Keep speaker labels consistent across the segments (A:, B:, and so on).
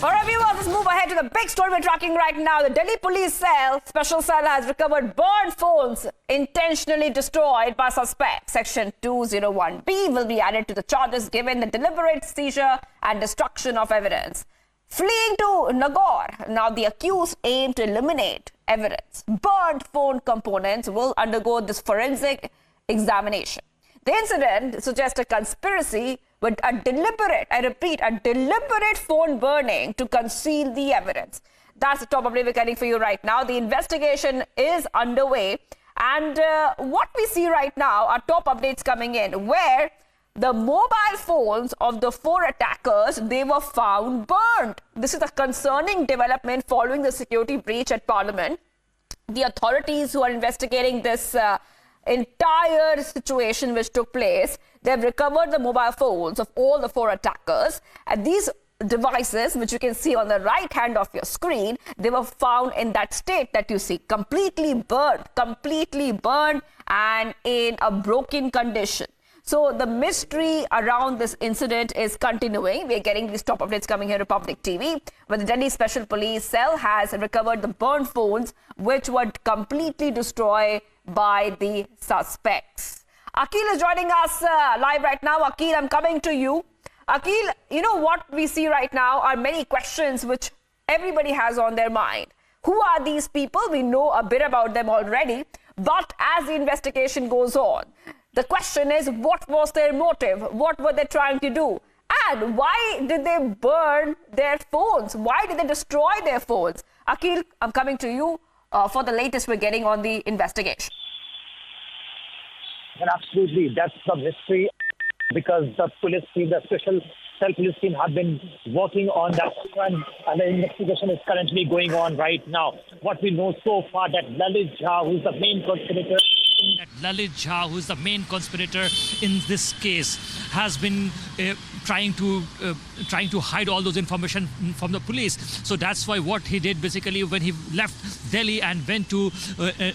A: All right, viewers, let's move ahead to the big story we're tracking right now. The Delhi police special cell has recovered burned phones intentionally destroyed by suspects. Section 201B will be added to the charges given the deliberate seizure and destruction of evidence. Fleeing to Nagaur, now the accused aim to eliminate evidence. Burned phone components will undergo this forensic examination. The incident suggests a conspiracy with a deliberate, I repeat, a deliberate phone burning to conceal the evidence. That's the top update we're getting for you right now. The investigation is underway. And what we see right now are top updates coming in where the mobile phones of the 4 attackers, they were found burned. This is a concerning development following the security breach at Parliament. The authorities who are investigating this entire situation which took place, they've recovered the mobile phones of all the 4 attackers. And these devices, which you can see on the right hand of your screen, they were found in that state that you see, completely burned and in a broken condition. So the mystery around this incident is continuing. We're getting these top updates coming here to Public TV, where the Delhi Special Police Cell has recovered the burned phones, which were completely destroyed by the suspects. Akil is joining us live right now. Akil, I'm coming to you. Akil, you know what we see right now are many questions which everybody has on their mind. Who are these people? We know a bit about them already. But as the investigation goes on, the question is, what was their motive? What were they trying to do? And why did they burn their phones? Why did they destroy their phones? Akil, I'm coming to you for the latest we're getting on the investigation.
B: And absolutely, that's the mystery, because the police team, the special cell police team, have been working on that front, and the investigation is currently going on right now. What we know so far, that Lalit Jha, who is the main conspirator,
C: in this case, has been trying to hide all those information from the police. So that's why what he did basically when he left Delhi and went to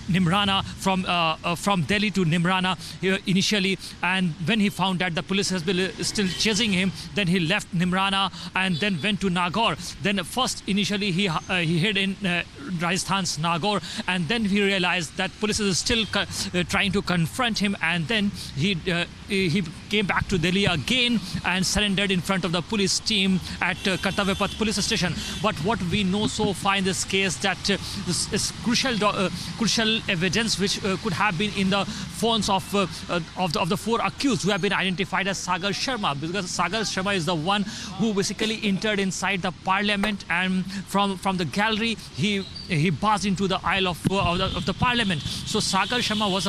C: Nimrana, from Delhi to Nimrana initially, and when he found that the police has been still chasing him, then he left Nimrana and then went to Nagaur. Then first initially he hid in Rajasthan's Nagaur, and then he realized that police is still trying to confront him, and then he came back to Delhi again and surrendered in front of the police team at Kartavyapath police station. But what we know so far in this case, that this is crucial evidence which could have been in the phones of the 4 accused, who have been identified as Sagar Sharma, because Sagar Sharma is the one who basically entered inside the parliament, and from the gallery he buzzed into the aisle of the parliament. So Sagar Sharma was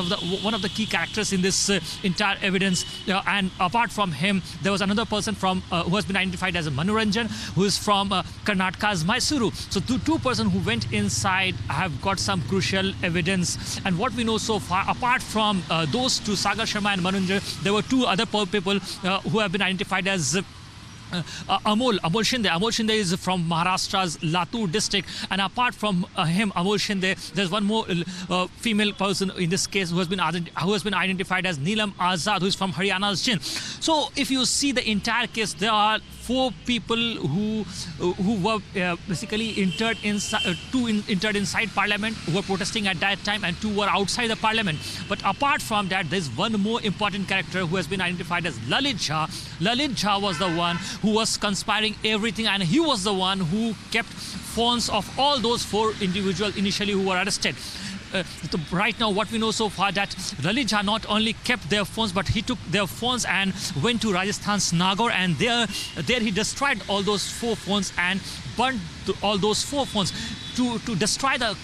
C: one of the key characters in this entire evidence, and apart from him, there was another person who has been identified as a Manoranjan, who is from Karnataka's Mysuru. So two persons who went inside have got some crucial evidence. And what we know so far, apart from those 2, Sagar Sharma and Manoranjan, there were 2 other people who have been identified as Amol Shinde. Amol Shinde is from Maharashtra's Latur district, and apart from him, Amol Shinde, there's one more female person in this case who has been identified as Neelam Azad, who is from Haryana's Jind. So if you see the entire case, there are 4 people who were basically entered inside, 2 entered inside Parliament, who were protesting at that time, and 2 were outside the Parliament. But apart from that, there's one more important character who has been identified as Lalit Jha. Lalit Jha was the one who was conspiring everything, and he was the one who kept phones of all those 4 individuals initially who were arrested. Right now, what we know so far, that Lalit Jha not only kept their phones, but he took their phones and went to Rajasthan's Nagaur, and there he destroyed all those 4 phones and burnt all those 4 phones to destroy the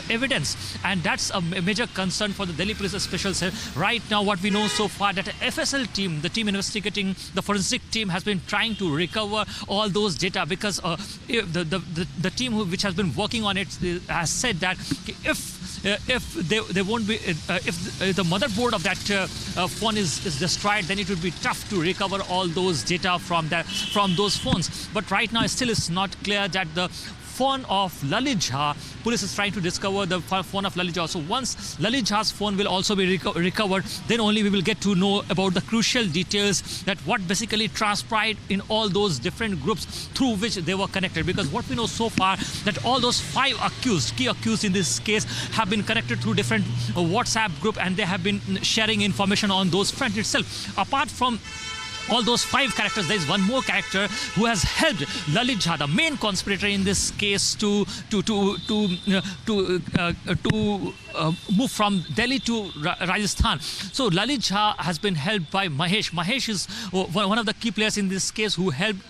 C: evidence. And that's a major concern for the Delhi Police Special Cell. Right now, what we know so far, that FSL team, the team investigating, the forensic team, has been trying to recover all those data, because the team which has been working on it has said that if they won't be, if the motherboard of that phone is destroyed, then it would be tough to recover all those data from those phones. But right now, still it's not clear that the phone of Lalit Jha. Police is trying to discover the phone of Lalit Jha. So once Lalit Jha's phone will also be recovered, then only we will get to know about the crucial details that what basically transpired in all those different groups through which they were connected. Because what we know so far, that all those 5 key accused in this case have been connected through different WhatsApp group, and they have been sharing information on those front itself. Apart from all those 5 characters, there is one more character who has helped Lalit Jha, the main conspirator in this case, to move from Delhi to Rajasthan. So Lalit Jha has been helped by Mahesh. Mahesh is one of the key players in this case who helped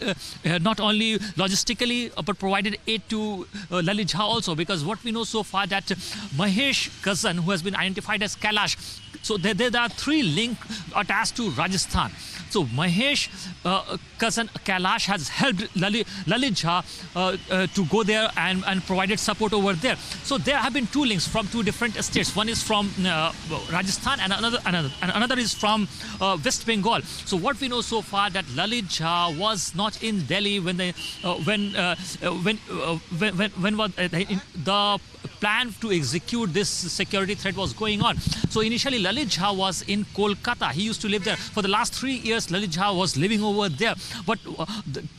C: not only logistically but provided aid to Lalit Jha also, because what we know so far that Mahesh cousin, who has been identified as Kailash, so there are 3 links attached to Rajasthan. So Mahesh cousin Kailash has helped Lalit Jha to go there and provided support over there. So there have been 2 links from 2 different states. One is from Rajasthan and another is from West Bengal. So what we know so far, that Lalit Jha was not in Delhi when the plan to execute this security threat was going on. So initially Lalit Jha was in Kolkata. He used to live there. For the last 3 years, Lalit Jha was living over there. But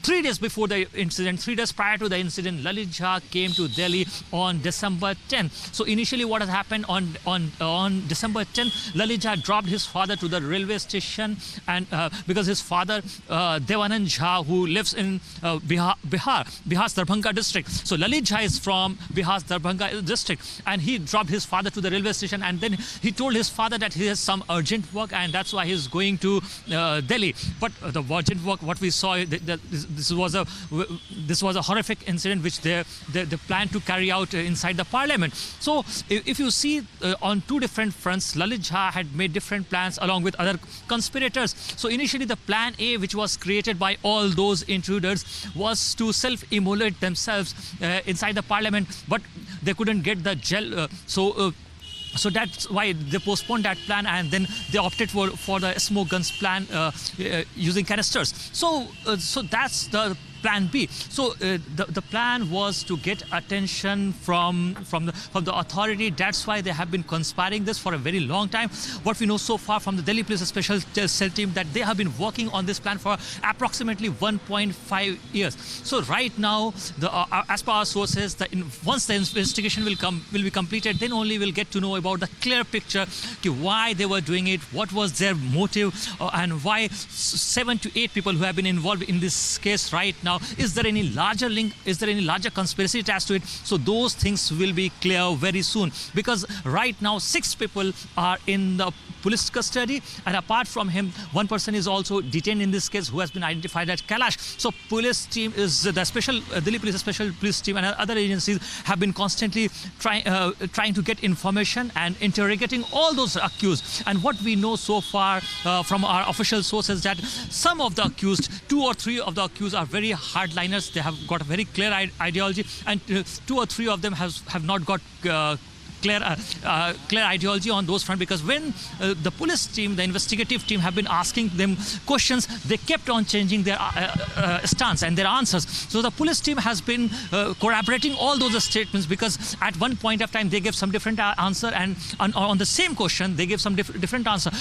C: 3 days before the incident, 3 days prior to the incident, Lalit Jha came to Delhi on December 10th. So initially what has happened on December 10th, Lalit Jha dropped his father to the railway station, and because his father, Devanand Jha, who lives in Bihar's Darbhanga district. So Lalit Jha is from Bihar's Darbhanga district, and he dropped his father to the railway station, and then he told his father that he has some urgent work, and that's why he's going to Delhi. But the urgent work, what we saw, this was a horrific incident which they planned to carry out inside the parliament. So if you see on 2 different fronts, Lalit Jha had made different plans along with other conspirators. So initially the plan A, which was created by all those intruders, was to self-immolate themselves inside the parliament, but they couldn't get the gel. So that's why they postponed that plan, and then they opted for the smoke guns plan using canisters. So that's the plan B. So the plan was to get attention from the authority. That's why they have been conspiring this for a very long time. What we know so far from the Delhi Police Special Cell team, that they have been working on this plan for approximately 1.5 years. So right now, as per our sources, once the investigation will be completed, then only we'll get to know about the clear picture, why they were doing it, what was their motive, and why 7 to 8 people who have been involved in this case right now. Is there any larger link? Is there any larger conspiracy attached to it? So those things will be clear very soon, because right now 6 people are in the police custody, and apart from him, 1 person is also detained in this case who has been identified as Kailash. So police team is the special Delhi Police Special Police team and other agencies have been constantly trying to get information and interrogating all those accused. And what we know so far from our official sources, that some of the accused, 2 or 3 of the accused, are very hardliners. They have got a very clear ideology, and 2 or 3 of them have not got clear ideology on those fronts, because when the police team, the investigative team, have been asking them questions, they kept on changing their stance and their answers. So the police team has been corroborating all those statements, because at one point of time they gave some different answer, and on the same question they gave some different answer.